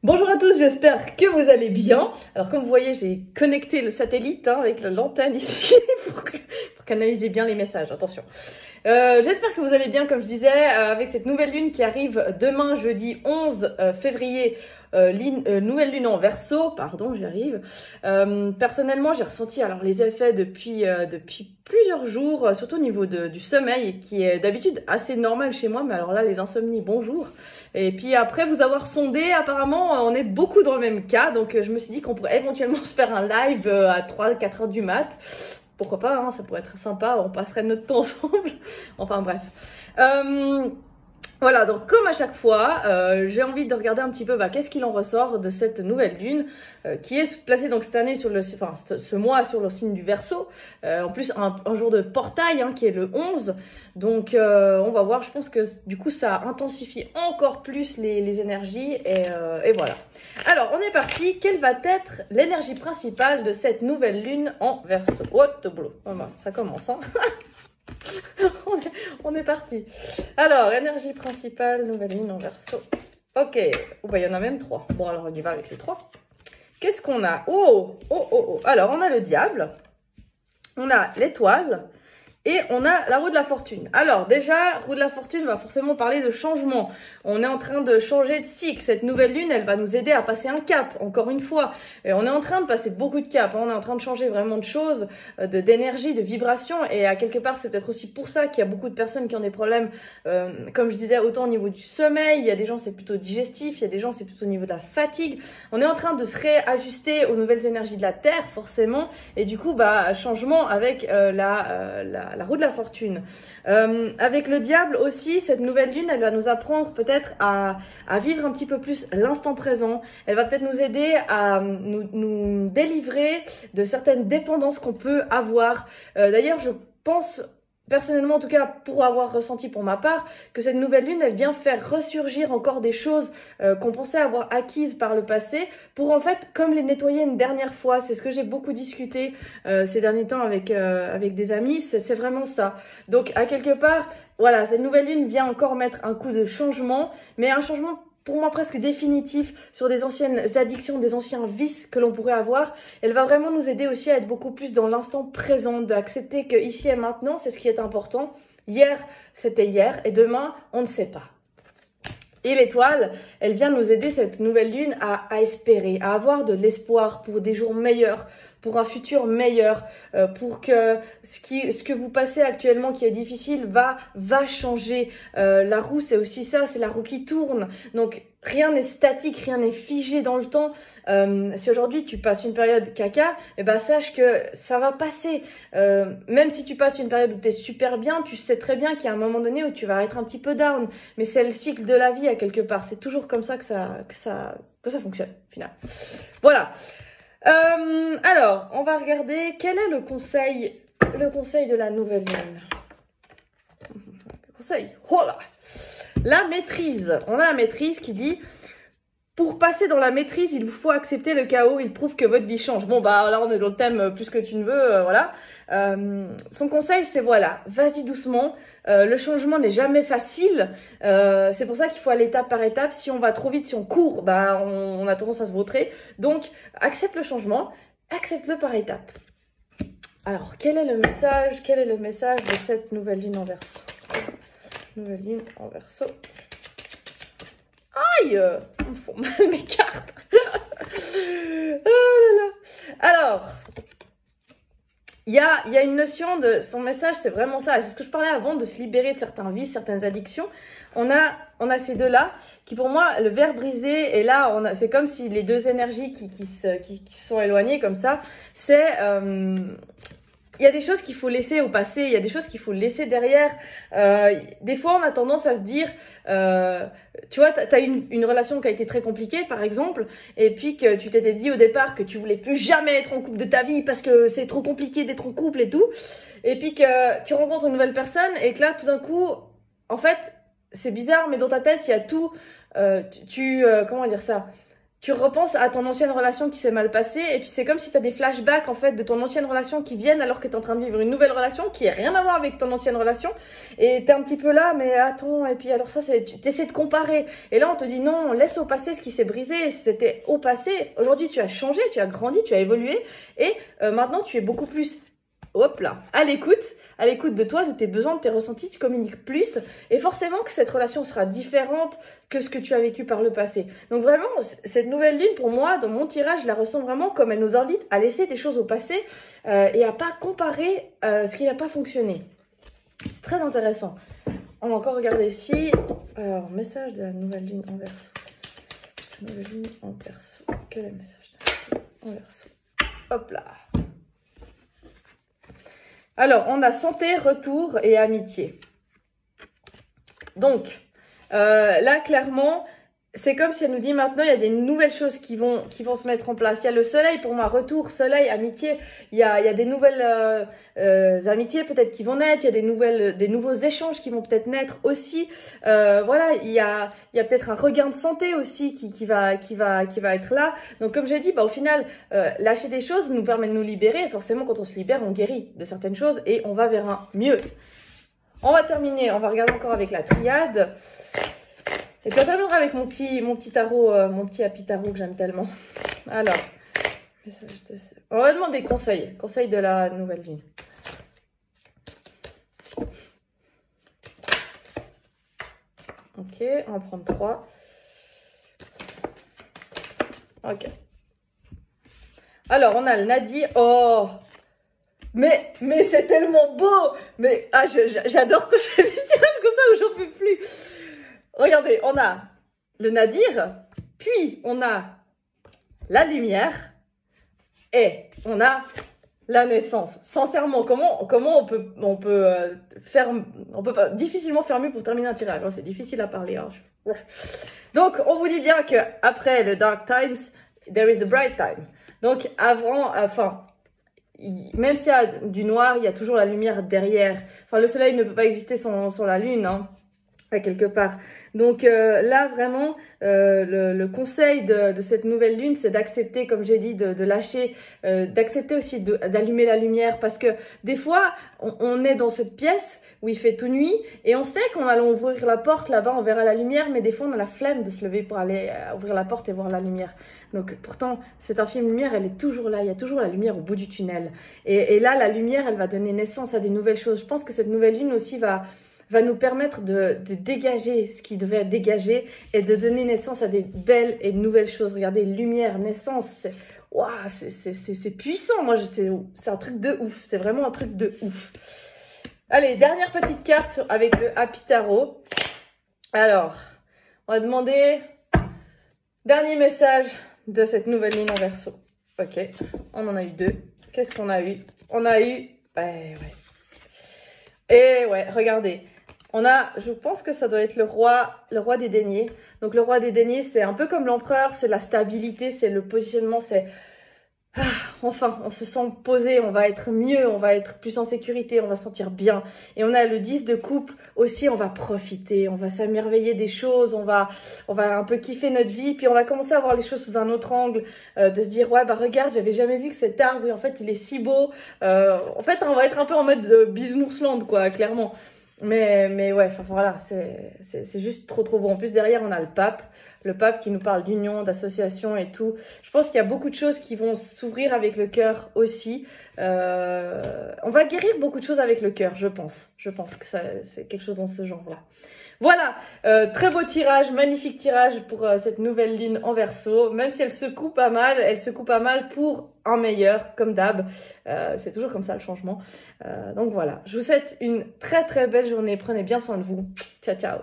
Bonjour à tous, j'espère que vous allez bien. Alors comme vous voyez, j'ai connecté le satellite avec l'antenne ici pour canaliser bien les messages, attention. J'espère que vous allez bien, comme je disais, avec cette nouvelle lune qui arrive demain, jeudi 11 février, nouvelle lune en Verseau, pardon, j'y arrive. Personnellement, j'ai ressenti alors les effets depuis plusieurs jours, surtout au niveau du sommeil, qui est d'habitude assez normal chez moi, mais alors là, les insomnies, bonjour. Et puis après vous avoir sondé, apparemment, on est beaucoup dans le même cas, donc je me suis dit qu'on pourrait éventuellement se faire un live à 3-4 heures du mat. Pourquoi pas, hein, ça pourrait être sympa, on passerait notre temps ensemble. Enfin bref. Voilà, donc comme à chaque fois, j'ai envie de regarder un petit peu qu'est-ce qu'il en ressort de cette nouvelle lune qui est placée donc cette année sur ce mois sur le signe du Verseau. En plus, un jour de portail qui est le 11. Donc, on va voir. Je pense que du coup, ça intensifie encore plus les énergies. Et voilà. Alors, on est parti. Quelle va être l'énergie principale de cette nouvelle lune en Verseau? Oh, de boulot. Ça commence, hein. on est parti. Alors, énergie principale, nouvelle lune en Verseau. Ok. Oh, il y en a même 3. Bon, alors on y va avec les 3. Qu'est-ce qu'on a? Oh. Alors, on a le diable. On a l'étoile. Et on a la roue de la fortune. Alors déjà, roue de la fortune va forcément parler de changement. On est en train de changer de cycle. Cette nouvelle lune, elle va nous aider à passer un cap, encore une fois. Et on est en train de passer beaucoup de caps. On est en train de changer vraiment de choses, d'énergie, de vibration. Et à quelque part, c'est peut-être aussi pour ça qu'il y a beaucoup de personnes qui ont des problèmes, comme je disais, autant au niveau du sommeil. Il y a des gens, c'est plutôt digestif. Il y a des gens, c'est plutôt au niveau de la fatigue. On est en train de se réajuster aux nouvelles énergies de la Terre, forcément. Et du coup, changement avec la roue de la fortune. Avec le diable aussi, cette nouvelle lune, elle va nous apprendre peut-être à vivre un petit peu plus l'instant présent. Elle va peut-être nous aider à nous délivrer de certaines dépendances qu'on peut avoir. D'ailleurs, je pense... Personnellement, en tout cas, pour avoir ressenti pour ma part, que cette nouvelle lune, elle vient faire ressurgir encore des choses qu'on pensait avoir acquises par le passé, pour en fait, comme les nettoyer une dernière fois. C'est ce que j'ai beaucoup discuté ces derniers temps avec des amis, c'est vraiment ça. Donc, à quelque part, voilà, cette nouvelle lune vient encore mettre un coup de changement, mais un changement pour moi presque définitif sur des anciennes addictions, des anciens vices que l'on pourrait avoir. Elle va vraiment nous aider aussi à être beaucoup plus dans l'instant présent, d'accepter que ici et maintenant, c'est ce qui est important. Hier, c'était hier et demain, on ne sait pas. Et l'étoile, elle vient nous aider, cette nouvelle lune, à espérer, à avoir de l'espoir pour des jours meilleurs, pour un futur meilleur, pour que ce que vous passez actuellement qui est difficile va changer. La roue, c'est aussi ça, c'est la roue qui tourne. Donc, rien n'est statique, rien n'est figé dans le temps. Si aujourd'hui tu passes une période caca, sache que ça va passer. Même si tu passes une période où tu es super bien, tu sais très bien qu'il y a un moment donné où tu vas être un petit peu down. Mais c'est le cycle de la vie à quelque part. C'est toujours comme ça que ça fonctionne, au final. Voilà. Alors, on va regarder quel est le conseil de la nouvelle lune. Le conseil, voilà. La maîtrise. On a la maîtrise qui dit, pour passer dans la maîtrise, il vous faut accepter le chaos. Il prouve que votre vie change. Bon, là, on est dans le thème plus que tu ne veux, voilà. Son conseil, c'est voilà, vas-y doucement. Le changement n'est jamais facile. C'est pour ça qu'il faut aller étape par étape. Si on va trop vite, si on court, on a tendance à se vautrer. Donc, accepte le changement, accepte-le par étapes. Alors, quel est le message de cette nouvelle lune en Verseau? Nouvelle lune en Verseau. Aïe, ils me font mal mes cartes. Oh là là. Alors, il y a une notion de son message, c'est vraiment ça. C'est ce que je parlais avant, de se libérer de certains vices, certaines addictions. On a ces deux-là qui, pour moi, le verre brisé, et là, c'est comme si les deux énergies qui se sont éloignées comme ça, c'est... il y a des choses qu'il faut laisser au passé, il y a des choses qu'il faut laisser derrière. Des fois, on a tendance à se dire, tu vois, t'as une relation qui a été très compliquée, par exemple, et puis que tu t'étais dit au départ que tu voulais plus jamais être en couple de ta vie parce que c'est trop compliqué d'être en couple et tout, et puis que tu rencontres une nouvelle personne et que là, tout d'un coup, en fait, c'est bizarre, mais dans ta tête, il y a tout, comment dire ça ? tu repenses à ton ancienne relation qui s'est mal passée et puis c'est comme si tu as des flashbacks en fait de ton ancienne relation qui viennent alors que tu es en train de vivre une nouvelle relation qui n'a rien à voir avec ton ancienne relation et tu es un petit peu là mais attends et puis alors ça tu essaies de comparer et là on te dit non, laisse au passé ce qui s'est brisé, c'était au passé, aujourd'hui tu as changé, tu as grandi, tu as évolué et maintenant tu es beaucoup plus hop là, à l'écoute de toi, de tes besoins, de tes ressentis, tu communiques plus et forcément que cette relation sera différente que ce que tu as vécu par le passé. Donc vraiment, cette nouvelle lune, pour moi, dans mon tirage, je la ressens vraiment comme elle nous invite à laisser des choses au passé et à pas comparer ce qui n'a pas fonctionné. C'est très intéressant. On va encore regarder ici. Alors, message de la nouvelle lune en Verseau. La nouvelle lune en Verseau. Quel est le message de la nouvelle lune en Verseau? Hop là. Alors, on a santé, retour et amitié. Donc, là, clairement, c'est comme si elle nous dit maintenant, il y a des nouvelles choses qui vont se mettre en place. Il y a le soleil, pour moi, retour, soleil, amitié. Il y a des nouvelles amitiés peut-être qui vont naître. Il y a des nouveaux échanges qui vont peut-être naître aussi. Voilà, il y a peut-être un regain de santé aussi qui va être là. Donc, comme j'ai dit, au final, lâcher des choses nous permet de nous libérer. Et forcément, quand on se libère, on guérit de certaines choses et on va vers un mieux. On va terminer, on va regarder encore avec la triade. Et puis on terminera avec mon petit tarot, mon petit happy tarot que j'aime tellement. Alors, on va demander conseil de la nouvelle lune. Ok, on va prendre 3. Ok. Alors, on a le Nadir. Oh, mais c'est tellement beau. Mais j'adore quand je fais des tirages comme ça où j'en peux plus. Regardez, on a le Nadir, puis on a la lumière et on a la naissance. Sincèrement, comment on peut pas difficilement faire mieux pour terminer un tirage. C'est difficile à parler. Hein. Donc, on vous dit bien que après le dark times, there is the bright time. Donc, même s'il y a du noir, il y a toujours la lumière derrière. Enfin, le soleil ne peut pas exister sans la lune, hein, quelque part. Donc là, vraiment, le conseil de cette nouvelle lune, c'est d'accepter, comme j'ai dit, de lâcher, d'accepter aussi d'allumer la lumière. Parce que des fois, on est dans cette pièce où il fait tout nuit et on sait qu'en allant ouvrir la porte, là-bas, on verra la lumière. Mais des fois, on a la flemme de se lever pour aller ouvrir la porte et voir la lumière. Donc pourtant, cette infime lumière, elle est toujours là. Il y a toujours la lumière au bout du tunnel. Et là, la lumière, elle va donner naissance à des nouvelles choses. Je pense que cette nouvelle lune aussi va nous permettre de dégager ce qui devait être dégagé et de donner naissance à des belles et nouvelles choses. Regardez, lumière, naissance, c'est puissant. Moi, c'est un truc de ouf. C'est vraiment un truc de ouf. Allez, dernière petite carte avec le Happy Tarot. Alors, on va demander dernier message de cette nouvelle lune en Verseau. Ok, on en a eu 2. Qu'est-ce qu'on a eu? On a eu... ouais. Et ouais, regardez. Je pense que ça doit être le roi des deniers. Donc le roi des deniers, c'est un peu comme l'empereur, c'est la stabilité, c'est le positionnement, c'est... enfin, on se sent posé, on va être mieux, on va être plus en sécurité, on va se sentir bien. Et on a le 10 de coupe aussi, on va profiter, on va s'émerveiller des choses, on va un peu kiffer notre vie, puis on va commencer à voir les choses sous un autre angle, de se dire, ouais, regarde, j'avais jamais vu que cet arbre, oui, en fait, il est si beau. En fait, on va être un peu en mode Bisounours-land, quoi, clairement. Mais ouais, enfin voilà, c'est juste trop beau. En plus, derrière, on a le pape qui nous parle d'union, d'association et tout. Je pense qu'il y a beaucoup de choses qui vont s'ouvrir avec le cœur aussi. On va guérir beaucoup de choses avec le cœur, je pense. Je pense que c'est quelque chose dans ce genre-là. Voilà, très beau tirage, magnifique tirage pour cette nouvelle lune en Verseau. Même si elle secoue pas mal pour un meilleur, comme d'hab. C'est toujours comme ça le changement. Donc voilà, je vous souhaite une très belle journée. Prenez bien soin de vous. Ciao, ciao.